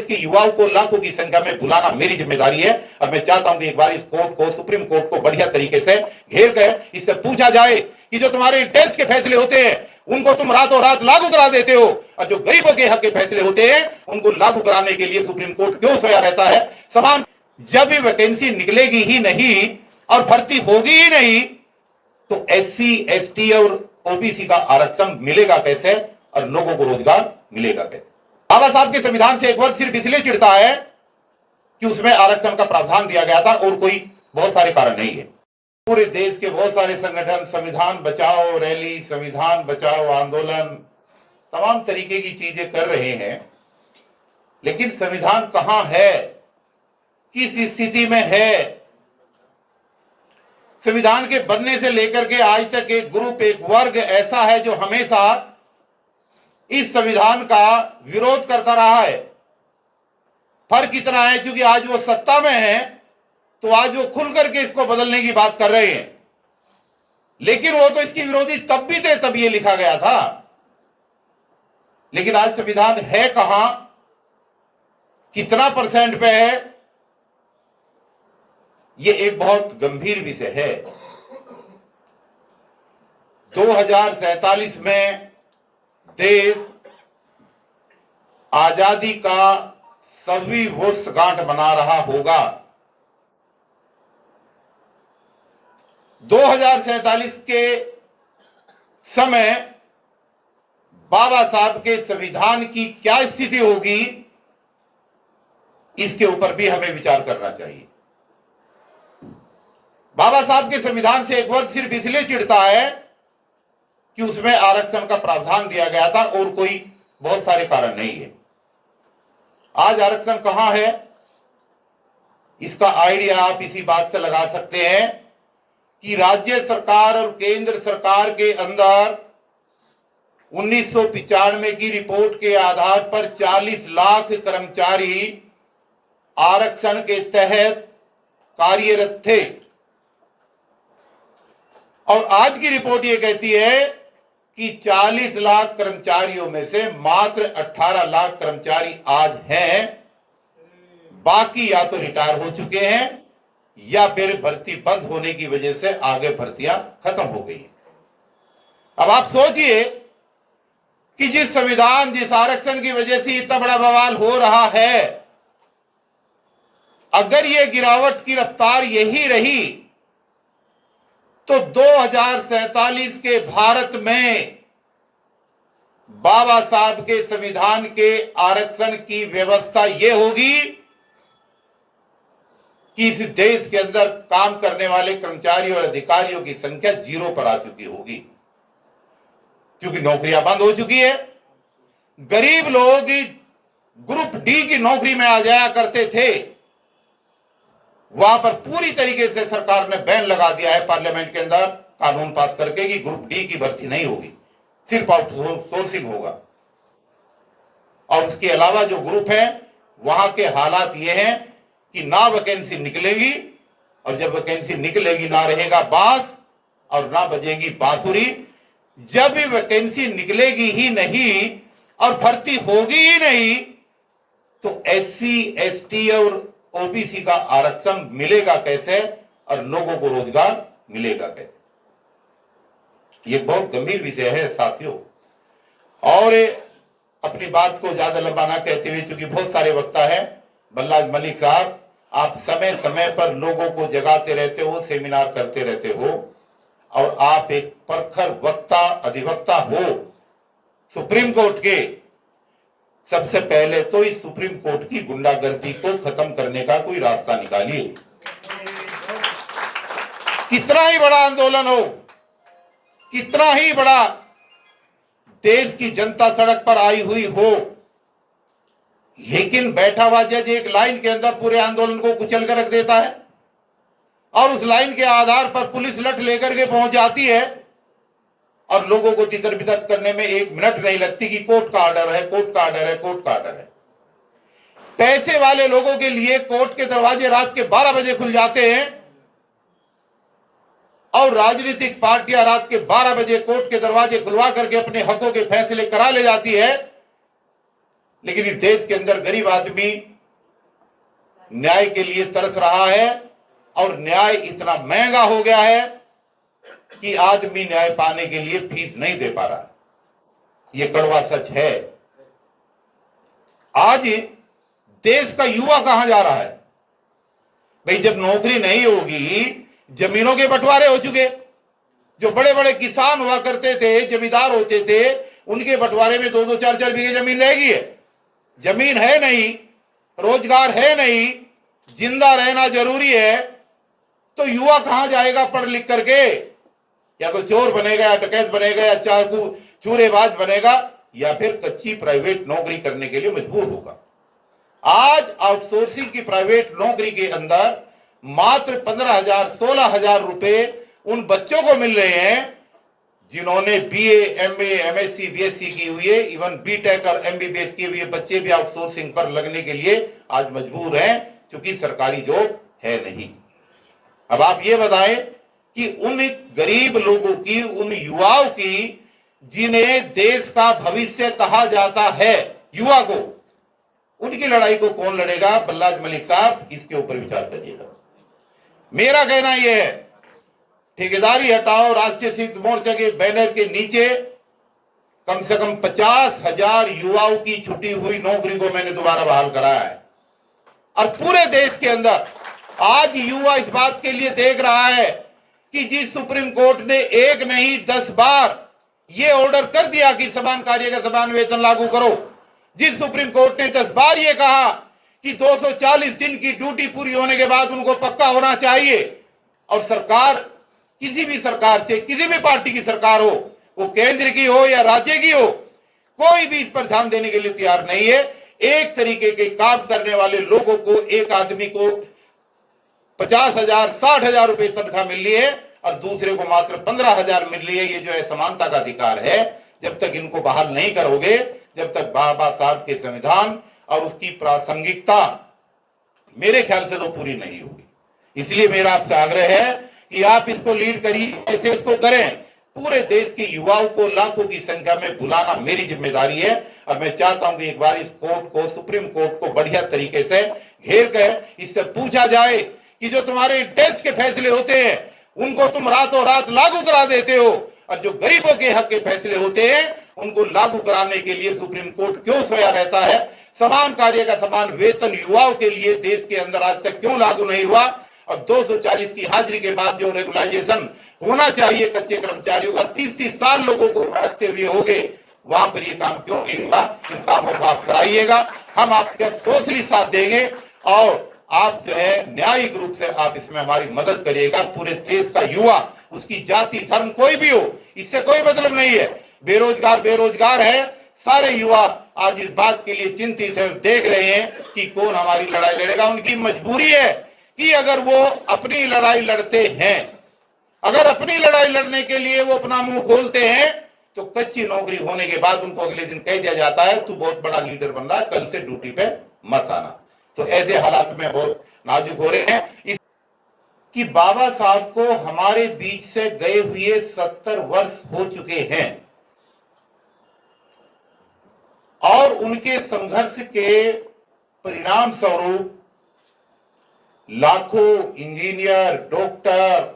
के युवाओं को लाखों की संख्या में बुलाना मेरी जिम्मेदारी है। और मैं चाहता हूं कि एक बार इस कोर्ट को, सुप्रीम कोर्ट को बढ़िया तरीके से घेर कर इससे पूछा जाए कि जो तुम्हारे इंटरेस्ट के फैसले होते हैं उनको तुम रातों रात लागू करा देते हो, और जो गरीबों के हक के फैसले होते हैं उनको लागू कराने के लिए सुप्रीम कोर्ट क्यों सोया रहता है। सवाल, जब भी वैकेंसी निकलेगी ही नहीं और भर्ती होगी ही नहीं तो SC, ST और OBC का आरक्षण मिलेगा कैसे और लोगों को रोजगार मिलेगा कैसे। बाबा साहब के संविधान से एक वर्ग सिर्फ इसलिए चिढ़ता है कि उसमें आरक्षण का प्रावधान दिया गया था और कोई बहुत सारे कारण नहीं है। पूरे देश के बहुत सारे संगठन संविधान बचाओ रैली, संविधान बचाओ आंदोलन, तमाम तरीके की चीजें कर रहे हैं, लेकिन संविधान कहां है, किस स्थिति में है। संविधान के बनने से लेकर के आज तक एक ग्रुप, एक वर्ग ऐसा है जो हमेशा इस संविधान का विरोध करता रहा है। फर्क इतना है क्योंकि आज वो सत्ता में है तो आज वो खुल करके इसको बदलने की बात कर रहे हैं, लेकिन वो तो इसकी विरोधी तब भी थे, तब ये लिखा गया था। लेकिन आज संविधान है कहां, कितना % पे है, ये एक बहुत गंभीर विषय है। 2047 में देश आजादी का सभी वर्षगांठ मना रहा होगा। 2047 के समय बाबा साहब के संविधान की क्या स्थिति होगी, इसके ऊपर भी हमें विचार करना चाहिए। बाबा साहब के संविधान से एक वर्ग सिर्फ इसलिए चिढ़ता है कि उसमें आरक्षण का प्रावधान दिया गया था और कोई बहुत सारे कारण नहीं है। आज आरक्षण कहां है, इसका आइडिया आप इसी बात से लगा सकते हैं कि राज्य सरकार और केंद्र सरकार के अंदर 1995 की रिपोर्ट के आधार पर 40 लाख कर्मचारी आरक्षण के तहत कार्यरत थे, और आज की रिपोर्ट यह कहती है कि 40 लाख कर्मचारियों में से मात्र 18 लाख कर्मचारी आज हैं, बाकी या तो रिटायर हो चुके हैं या फिर भर्ती बंद होने की वजह से आगे भर्तियां खत्म हो गई हैं। अब आप सोचिए कि जिस संविधान, जिस आरक्षण की वजह से इतना बड़ा बवाल हो रहा है, अगर यह गिरावट की रफ्तार यही रही तो 2047 के भारत में बाबा साहब के संविधान के आरक्षण की व्यवस्था यह होगी कि इस देश के अंदर काम करने वाले कर्मचारियों और अधिकारियों की संख्या 0 पर आ चुकी होगी, क्योंकि नौकरियां बंद हो चुकी है। गरीब लोग ग्रुप डी की नौकरी में आ जाया करते थे, वहां पर पूरी तरीके से सरकार ने बैन लगा दिया है, पार्लियामेंट के अंदर कानून पास करके कि ग्रुप डी की भर्ती नहीं होगी, सिर्फ आउटसोर्सिंग होगा। और उसके अलावा जो ग्रुप है वहां के हालात ये हैं कि ना वैकेंसी निकलेगी, और जब वैकेंसी निकलेगी ना रहेगा बांस और ना बजेगी बांसुरी। जब भी वैकेंसी निकलेगी ही नहीं और भर्ती होगी ही नहीं तो SC, ST और OBC का आरक्षण मिलेगा कैसे और लोगों को रोजगार मिलेगा कैसे। ये बहुत गंभीर विषय है साथियों। और अपनी बात को ज्यादा लंबा ना कहते हुए, क्योंकि बहुत सारे वक्ता है, बल्लाज मलिक साहब, आप समय समय पर लोगों को जगाते रहते हो, सेमिनार करते रहते हो, और आप एक प्रखर वक्ता, अधिवक्ता हो सुप्रीम कोर्ट के। सबसे पहले तो इस सुप्रीम कोर्ट की गुंडागर्दी को खत्म करने का कोई रास्ता निकालिए। कितना ही बड़ा आंदोलन हो, कितना ही बड़ा देश की जनता सड़क पर आई हुई हो, लेकिन बैठा हुआ जज एक लाइन के अंदर पूरे आंदोलन को कुचल कर रख देता है, और उस लाइन के आधार पर पुलिस लठ लेकर के पहुंच जाती है, और लोगों को तितर बितर करने में 1 मिनट नहीं लगती कि कोर्ट का ऑर्डर है, कोर्ट का ऑर्डर है, कोर्ट का ऑर्डर है। पैसे वाले लोगों के लिए कोर्ट के दरवाजे रात के 12 बजे खुल जाते हैं, और राजनीतिक पार्टियां रात के 12 बजे कोर्ट के दरवाजे खुलवा करके अपने हकों के फैसले करा ले जाती है। लेकिन इस देश के अंदर गरीब आदमी न्याय के लिए तरस रहा है और न्याय इतना महंगा हो गया है कि आदमी न्याय पाने के लिए फीस नहीं दे पा रहा। यह कड़वा सच है। आज देश का युवा कहां जा रहा है भाई? जब नौकरी नहीं होगी, जमीनों के बंटवारे हो चुके। जो बड़े बड़े किसान हुआ करते थे, जमींदार होते थे, उनके बंटवारे में 2-2, 4-4 बीघे जमीन रहेगी है। जमीन है नहीं, रोजगार है नहीं, जिंदा रहना जरूरी है, तो युवा कहां जाएगा पढ़ लिख करके? या तो चोर बनेगा, या डकैत बनेगा, या चाकू चूरेबाज बनेगा, या फिर कच्ची प्राइवेट नौकरी करने के लिए मजबूर होगा। आज आउटसोर्सिंग की प्राइवेट नौकरी के अंदर मात्र 15,000, 16,000 रुपए उन बच्चों को मिल रहे हैं जिन्होंने बीए, एमए, एमएससी, बीएससी की हुई है। इवन बीटेक और एमबीबीएस किए हुए बच्चे भी आउटसोर्सिंग पर लगने के लिए आज मजबूर हैं, क्योंकि सरकारी जॉब है नहीं। अब आप ये बताएं कि उन गरीब लोगों की, उन युवाओं की जिन्हें देश का भविष्य कहा जाता है, युवा को, उनकी लड़ाई को कौन लड़ेगा? बल्लाज मलिक साहब, इसके ऊपर विचार करिएगा। मेरा कहना यह है, ठेकेदारी हटाओ राष्ट्रीय संयुक्त मोर्चा के बैनर के नीचे कम से कम 50,000 युवाओं की छुटी हुई नौकरी को मैंने दोबारा बहाल कराया है। और पूरे देश के अंदर आज युवा इस बात के लिए देख रहा है कि जिस सुप्रीम कोर्ट ने एक नहीं 10 बार ये ऑर्डर कर दिया कि समान कार्य का समान वेतन लागू करो, जिस सुप्रीम कोर्ट ने 10 बार ये कहा कि 240 दिन की ड्यूटी पूरी होने के बाद उनको पक्का होना चाहिए, और सरकार, किसी भी सरकार से, किसी भी पार्टी की सरकार हो, वो केंद्र की हो या राज्य की हो, कोई भी इस पर ध्यान देने के लिए तैयार नहीं है। एक तरीके के काम करने वाले लोगों को, एक आदमी को 50,000, 60,000 रुपए तनख्वाह मिल रही है और दूसरे को मात्र 15,000 मिल रही है। ये जो है समानता का अधिकार है, जब तक इनको बहाल नहीं करोगे, जब तक बाबा साहब के संविधान और उसकी प्रासंगिकता मेरे ख्याल से तो पूरी नहीं होगी। इसलिए मेरा आपसे आग्रह है कि आप इसको लीड करिए, ऐसे इसको करें। पूरे देश के युवाओं को लाखों की संख्या में बुलाना मेरी जिम्मेदारी है, और मैं चाहता हूं कि एक बार इस कोर्ट को, सुप्रीम कोर्ट को बढ़िया तरीके से घेर कर इससे पूछा जाए कि जो तुम्हारे टेस्ट के फैसले होते हैं उनको तुम रातों रात लागू करा देते हो, और जो गरीबों के हक के फैसले होते हैं उनको लागू कराने के लिए सुप्रीम कोर्ट क्यों सोया रहता है? समान कार्य का समान वेतन युवाओं के लिए देश के अंदर आज तक क्यों लागू नहीं हुआ? और 240 की हाजिरी के बाद जो रेगुलाइजेशन होना चाहिए कच्चे कर्मचारियों का, 30-30 साल लोगों को रखते हुए हो गए, वहां पर ये काम क्यों नहीं हुआ? इन कामों को आप कराइएगा, हम आपका सोशली साथ देंगे, और आप जो है न्यायिक रूप से आप इसमें हमारी मदद करिएगा। पूरे देश का युवा, उसकी जाति धर्म कोई भी हो, इससे कोई मतलब नहीं है। बेरोजगार है, सारे युवा आज इस बात के लिए चिंतित है, देख रहे हैं कि कौन हमारी लड़ाई लड़ेगा। उनकी मजबूरी है कि अगर वो अपनी लड़ाई लड़ते हैं, अगर अपनी लड़ाई लड़ने के लिए वो अपना मुंह खोलते हैं, तो कच्ची नौकरी होने के बाद उनको अगले दिन कह दिया जाता है तू बहुत बड़ा लीडर बन रहा है, कल से ड्यूटी पे मत आना। तो ऐसे हालात में बहुत नाजुक हो रहे हैं। इस कि बाबा साहब को हमारे बीच से गए हुए 70 वर्ष हो चुके हैं, और उनके संघर्ष के परिणाम स्वरूप लाखों इंजीनियर, डॉक्टर,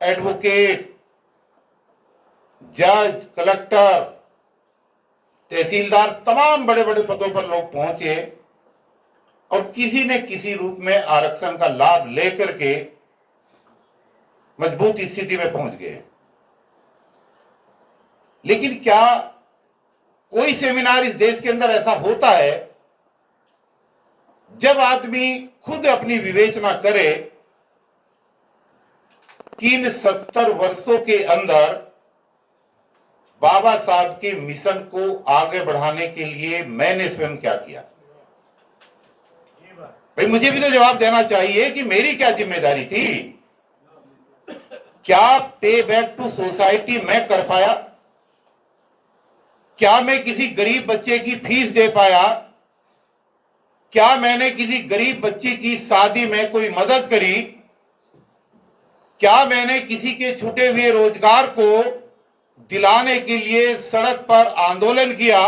एडवोकेट, जज, कलेक्टर, तहसीलदार, तमाम बड़े बड़े पदों पर लोग पहुंचे, और किसी ने किसी रूप में आरक्षण का लाभ लेकर के मजबूत स्थिति में पहुंच गए। लेकिन क्या कोई सेमिनार इस देश के अंदर ऐसा होता है जब आदमी खुद अपनी विवेचना करे कि इन 70 वर्षों के अंदर बाबा साहब के मिशन को आगे बढ़ाने के लिए मैंने स्वयं क्या किया? भाई मुझे भी तो जवाब देना चाहिए कि मेरी क्या जिम्मेदारी थी। क्या पे बैक टू सोसाइटी मैं कर पाया? क्या मैं किसी गरीब बच्चे की फीस दे पाया? क्या मैंने किसी गरीब बच्चे की शादी में कोई मदद करी? क्या मैंने किसी के छूटे हुए रोजगार को दिलाने के लिए सड़क पर आंदोलन किया?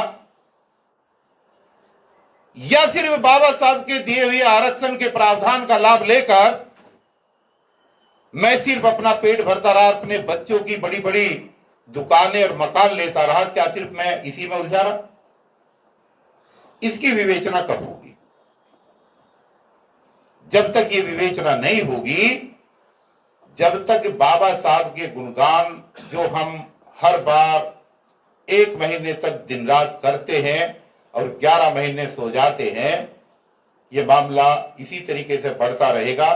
या सिर्फ बाबा साहब के दिए हुए आरक्षण के प्रावधान का लाभ लेकर मैं सिर्फ अपना पेट भरता रहा, अपने बच्चों की बड़ी बड़ी दुकानें और मकान लेता रहा, क्या सिर्फ मैं इसी में उलझा रहा? इसकी विवेचना कब होगी? जब तक ये विवेचना नहीं होगी, जब तक बाबा साहब के गुणगान जो हम हर बार 1 महीने तक दिन रात करते हैं और 11 महीने सो जाते हैं, ये मामला इसी तरीके से बढ़ता रहेगा।